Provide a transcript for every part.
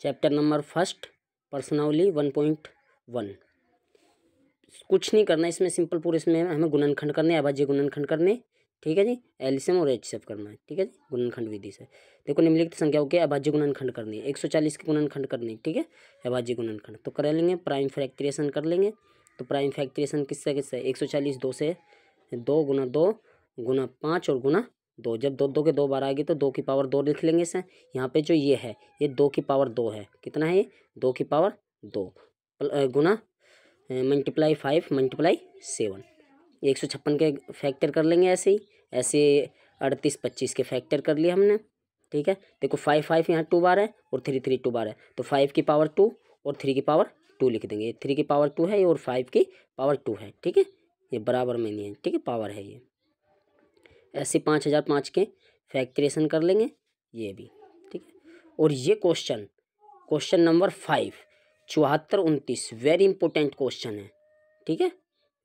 Chapter number first personally 1.1। कुछ नहीं करना इसमें, सिंपल पूरे इसमें हमें गुणनखंड करने, अभाज्य गुणनखंड करने, ठीक है जी, एलसीएम और एचसीएफ करना है, ठीक है जी, गुणनखंड विधि से। देखो निम्नलिखित संख्याओं के अभाज्य गुणनखंड करनी है, 140 के गुणनखंड करनी, ठीक है, अभाज्य गुणनखंड तो कर लेंगे, प्राइम फैक्टराइजेशन कर लेंगे। तो प्राइम फैक्टराइजेशन किससे किससे, 140 2 से, 2 गुना 2 गुना 5 और गुना 2। जब 2 2 के 2 बार आ गई तो 2 की पावर 2 लिख लेंगे इसे। यहाँ पे जो ये है ये 2 की पावर 2 है, कितना है ये 2 की पावर 2 गुना मल्टीप्लाई 5 मल्टीप्लाई 7। 156 के फैक्टर कर लेंगे ऐसे ही, ऐसे 38 25 के फैक्टर कर लिए हमने, ठीक है। देखो 5 5 यहाँ 2 बार है और 3 3 2 बार है, तो 5 की पावर 2 और 3 की पावर 2 लिख देंगे। 3 की पावर 2 है और 5 की पावर 2 है, ठीक है, ये बराबर में नहीं है, ठीक है, पावर है ये। ऐसे 5005 के फैक्टरेशन कर लेंगे ये भी, ठीक है। और ये question number 5 74 29 very important question है, ठीक है,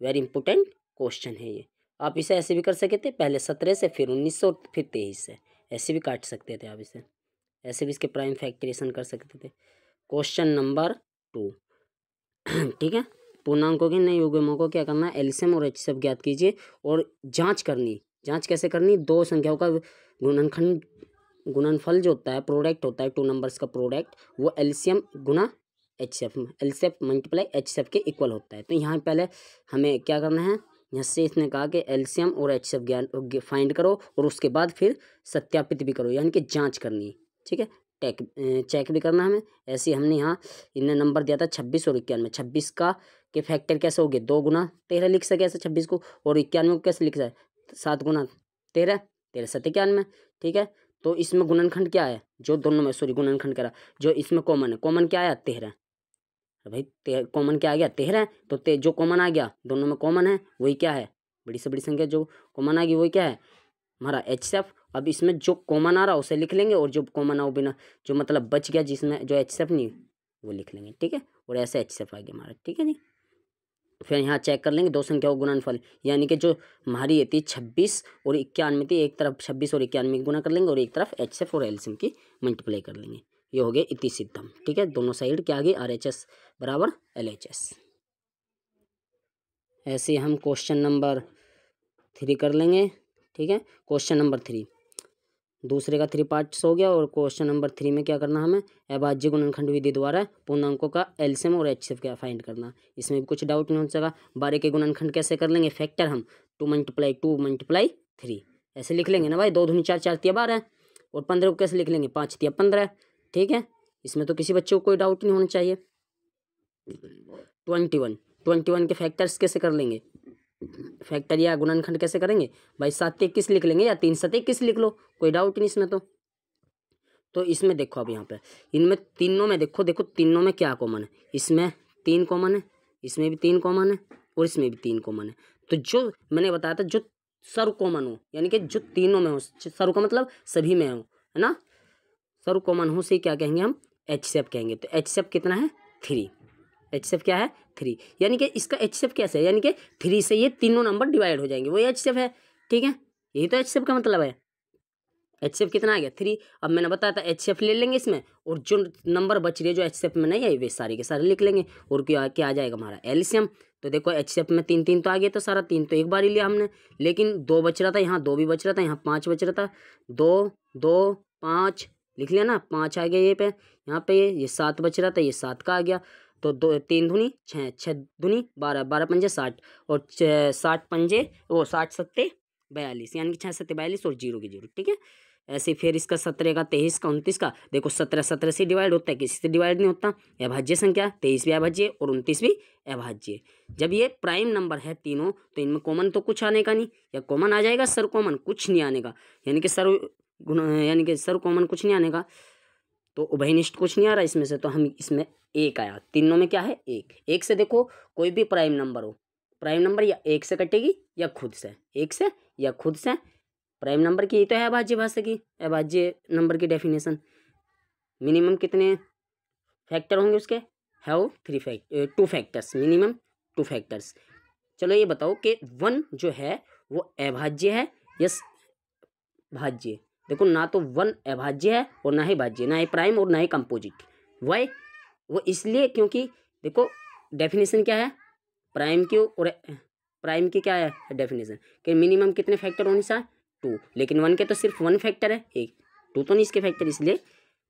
वेरी इंपॉर्टेंट क्वेश्चन है ये। आप इसे ऐसे भी कर सकते थे, पहले 17 से फिर 19 और फिर 23 से, ऐसे भी काट सकते थे आप इसे, ऐसे भी इसके प्राइम फैक्टरेशन कर सकते थे। क्वेश्चन नंबर 2, ठीक है, पूर्णांकों के नए युग्मों को क्या करना है, एलसीएम और एचसीएफ ज्ञात कीजिए और जांच करनी। जांच कैसे करनी, दो संख्याओं का गुणनफल जो होता है, प्रोडक्ट होता है, 2 नंबर्स का प्रोडक्ट, वो एलसीएम गुना एचसीएफ, एलसीएफ मल्टीप्लाई एचसीएफ के इक्वल होता है। तो यहाँ पहले हमें क्या करना है, यहाँ से इसने कहा कि एलसीएम और एचसीएफ ज्ञान फाइंड करो और उसके बाद फिर सत्यापित भी करो, यानी कि जांच करनी, ठीक है, चेक भी करना हमें। ऐसे हमने यहाँ इन्हें नंबर दिया था 26 और 91। 26 का के फैक्टर कैसे हो गए, 2 गुना 13 लिख सके ऐसे 26 को, और 91 को कैसे लिख सके 7 गुना 13, 13 7 91, ठीक है। तो इसमें गुणनखंड क्या है, जो दोनों में गुणनखंड करा, जो इसमें कॉमन है, कॉमन क्या आया 13, भाई कॉमन क्या आ गया 13, तो जो कॉमन आ गया दोनों में कॉमन है वही क्या है, बड़ी से बड़ी संख्या जो कॉमन आ गई वही क्या है हमारा एचसीएफ। अब इसमें जो कॉमन आ रहा उसे लिख लेंगे और जो कॉमन आओ बिना जो मतलब बच गया जिसमें जो एचसीएफ नहीं वो लिख लेंगे, ठीक है, और ऐसे एचसीएफ आ गया हमारा, ठीक है जी। फिर यहाँ चेक कर लेंगे दो संख्याओं का गुणनफल, यानी कि जो हमारी ये थी 26 और 91 थी, एक तरफ 26 और 91 गुना कर लेंगे और एक तरफ एचसीएफ और एलसीएम की मल्टीप्लाई कर लेंगे। ये हो गया इति सिद्धम, ठीक है, दोनों साइड क्या आ गई आरएचएस बराबर एलएचएस। ऐसे हम क्वेश्चन नंबर 3 कर लेंगे, ठीक है। क्वेश्चन नंबर 3 दूसरे का 3 पार्ट्स हो गया, और क्वेश्चन नंबर 3 में क्या करना हमें, अभाज्य गुणनखंड विधि द्वारा पूर्णांकों का एलसीएम और एचसीएफ क्या फाइंड करना। इसमें भी कुछ डाउट नहीं हो सका। 12 के गुणनखंड कैसे कर लेंगे, फैक्टर हम 2 मल्टीप्लाई 3 ऐसे लिख लेंगे ना भाई, 2 दूनी 4 4 तिया 12, और 15 को कैसे लिख लेंगे 5 तिया 15, ठीक है। इसमें तो किसी बच्चे को कोई डाउट नहीं होना चाहिए। 21 के फैक्टर्स कैसे कर लेंगे, फैक्टर या गुणनखंड कैसे करेंगे भाई, 7 21 लिख लेंगे या 3 7 21 लिख लो, कोई डाउट नहीं इसमें। तो इसमें देखो अब यहाँ पे इनमें तीनों में देखो तीनों में क्या कॉमन है, इसमें 3 कॉमन है, इसमें भी 3 कॉमन है और इसमें भी 3 कॉमन है। तो जो मैंने बताया था जो सर्व कॉमन हो, यानी कि जो तीनों में हो, सर्व का मतलब सभी में हो, है ना, सर्व कॉमन हो से क्या कहेंगे हम एचसीएफ कहेंगे। तो एचसीएफ कितना है 3, एचसीएफ क्या है 3, यानी कि इसका एचसीएफ कैसे है, यानी कि 3 से ये तीनों नंबर डिवाइड हो जाएंगे, वही एचसीएफ है, ठीक है, यही तो एचसीएफ का मतलब है। एचसीएफ कितना आ गया 3। अब मैंने बताया था एचसीएफ ले लेंगे इसमें, और जो नंबर बच रही है जो एचसीएफ में नहीं आई वे सारे के सारे लिख लेंगे, और क्या आ जाएगा हमारा एलसीएम। तो देखो एचसीएफ में 3 3 तो आ गया, तो सारा 3 तो एक बार ही लिया हमने, लेकिन 2 बच रहा था, यहाँ 2 भी बच रहा था, यहाँ 5 बच रहा था, 2 2 5 लिख लिया ना, 5 आ गया ये पे, यहाँ पे ये 7 बच रहा था, ये 7 का आ गया। तो 3 दूनी 6, 6 दूनी 12, 12 पंजे 60, और 60 पंजे वो 60 सत्ते 42, यानी कि 6 सत्ते 42 और 0 की 0, ठीक है। ऐसे फिर इसका 17 का 23 का 29 का, देखो 17 17 से डिवाइड होता है, किसी से डिवाइड नहीं होता, अभाज्य संख्या 23 भी अभाज्य और 29 भी अभाज्य। जब ये प्राइम नंबर है तीनों, तो इनमें कॉमन तो कुछ आने का नहीं, या कॉमन आ जाएगा सर्व कॉमन कुछ नहीं आने का, यानी कि सर्व कॉमन कुछ नहीं आने का, तो उभयनिष्ठ कुछ नहीं आ रहा इसमें से, तो हम इसमें 1 आया, तीनों में क्या है 1 से देखो कोई भी प्राइम नंबर हो, प्राइम नंबर या 1 से कटेगी या खुद से, 1 से या खुद से, प्राइम नंबर की तो है अभाज्य भाषा की, अभाज्य नंबर की डेफिनेशन। मिनिमम कितने फैक्टर होंगे उसके, हैव 2 फैक्टर्स, मिनिमम 2 फैक्टर्स। चलो ये बताओ कि 1 जो है वो अभाज्य है या भाज्य। देखो ना तो 1 अभाज्य है और ना ही भाज्य, ना ही प्राइम और ना ही कंपोजिट, वाई, वो इसलिए क्योंकि देखो डेफिनेशन क्या है प्राइम की, और प्राइम की क्या है डेफिनेशन कि मिनिमम कितने फैक्टर होने चाहिए 2, लेकिन 1 के तो सिर्फ 1 फैक्टर है, एक 2 तो नहीं इसके फैक्टर, इसलिए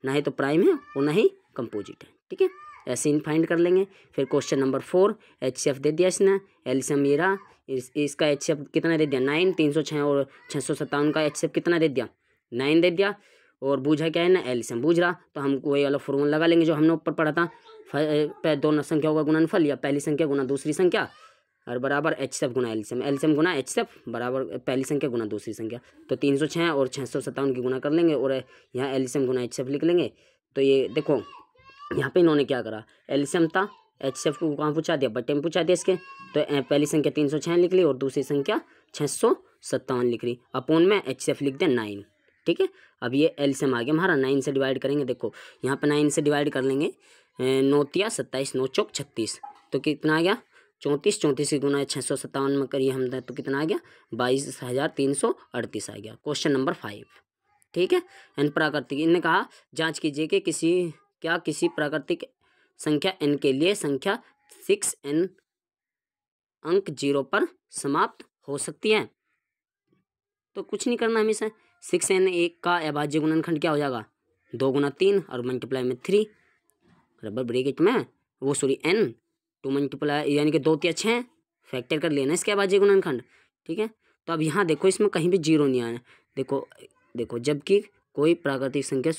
ना ही तो प्राइम है और ना ही कंपोजिट है। ठीक है, ऐसे इन फाइंड कर लेंगे। फिर क्वेश्चन नंबर 4 HCF दे दिया इसने, एलसीएम ये रहा, इसका HCF कितना दे दिया 9, 306 और 657 का HCF कितना दे दिया 9 दे दिया, और बूझा क्या है ना एलसीएम बूझ रहा, तो हम वही वाला फॉर्मूला लगा लेंगे जो हमने ऊपर पढ़ा था, दोनों संख्याओं का गुणनफल या पहली संख्या गुना दूसरी संख्या और बराबर HCF गुना एलसीएम, एलसीएम गुना HCF बराबर पहली संख्या गुना दूसरी संख्या। तो 306 और 657 की गुना कर लेंगे और यहाँ एलसीएम गुना HCF लिख लेंगे। तो ये देखो यहाँ पे इन्होंने क्या करा, एलसीएम था, HCF को कहाँ पूछा दिया बट्टे में पूछा दिया इसके, तो पहली संख्या 306 लिख ली और दूसरी संख्या 657 लिख ली, अपोन में HCF लिख दिया 9। ठीक है, अब ये एलसीएम आ गया हमारा, 9 से डिवाइड करेंगे, देखो यहाँ पे 9 से डिवाइड कर लेंगे, 9 तिया 27, 9 चौक 36, तो कितना आ गया 34, 34 की गुना 657 में करिए हम तो कितना आ गया 22,338 आ गया। Question number 5। ठीक है, एन प्राकृतिक, इन्होंने कहा जांच कीजिए कि किसी प्राकृतिक संख्या n के लिए संख्या 6n अंक 0 पर समाप्त हो सकती है। तो कुछ नहीं करना, हमेशा 6n एक का अभाज्य गुणनखंड क्या हो जाएगा 2 गुना 3 और मल्टीप्लाई में 3 रबर ब्रैकेट में वो सॉरी n 2 मल्टीप्लाई यानी कि 2 तिया 6 फैक्टर कर लेना इसके अभाज्य गुणनखंड। ठीक है, तो अब यहाँ देखो इसमें कहीं भी 0 नहीं आना, देखो जबकि कोई प्राकृतिक संख्या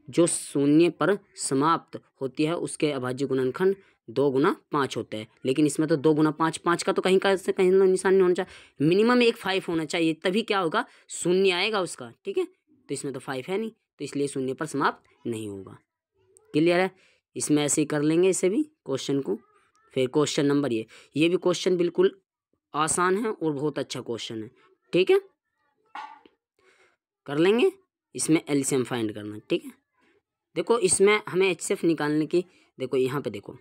जो शून्य पर समाप्त होती है उसके अभाज्य गुणनखंड 2 गुना 5 होता है, लेकिन इसमें तो 2 गुना 5, 5 का तो कहीं का से कहीं निशान नहीं होना चाहिए, मिनिमम एक 5 होना चाहिए, तभी क्या होगा शून्य आएगा उसका। ठीक है, तो इसमें तो 5 है नहीं, तो इसलिए शून्य पर समाप्त नहीं होगा। क्लियर है, इसमें ऐसे ही कर लेंगे इसे भी क्वेश्चन को। फिर क्वेश्चन नंबर ये भी क्वेश्चन बिल्कुल आसान है और बहुत अच्छा क्वेश्चन है। ठीक है, कर लेंगे, इसमें एलसीएम फाइंड करना। ठीक है, देखो इसमें हमें HCF निकालने की, देखो यहाँ पे देखो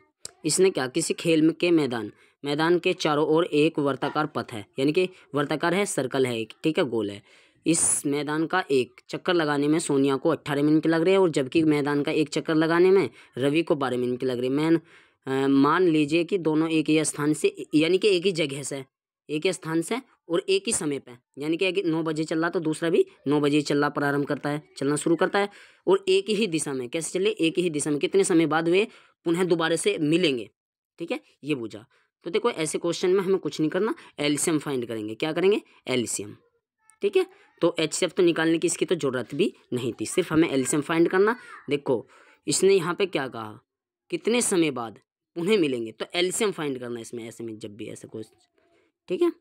इसने क्या, किसी खेल के मैदान के चारों ओर एक वर्ताकार पथ है, यानी कि वर्ताकार है, सर्कल है एक, ठीक है, गोल है। इस मैदान का एक चक्कर लगाने में सोनिया को 18 मिनट लग रहे हैं और जबकि मैदान का एक चक्कर लगाने में रवि को 12 मिनट लग रहे हैं। मान लीजिए कि दोनों एक ही स्थान से, यानी कि एक ही जगह से, एक ही स्थान से और एक ही समय पे, यानी कि 9 बजे चल रहा तो दूसरा भी 9 बजे चलना प्रारंभ करता है, चलना शुरू करता है, और एक ही दिशा में कैसे चले, एक ही दिशा में कितने समय बाद वे पुनः दोबारा से मिलेंगे। ठीक है, ये पूछा। तो देखो ऐसे क्वेश्चन में हमें कुछ नहीं करना, एलसीएम फाइंड करेंगे। क्या करेंगे, एलसीएम। ठीक है, तो HCF तो निकालने की इसकी तो जरूरत भी नहीं थी, सिर्फ हमें एलसीएम फाइंड करना। देखो इसने यहाँ पे क्या कहा, कितने समय बाद पुनः मिलेंगे, तो एलसीएम फाइंड करना इसमें, ऐसे में जब भी ऐसा कुछ। ठीक है।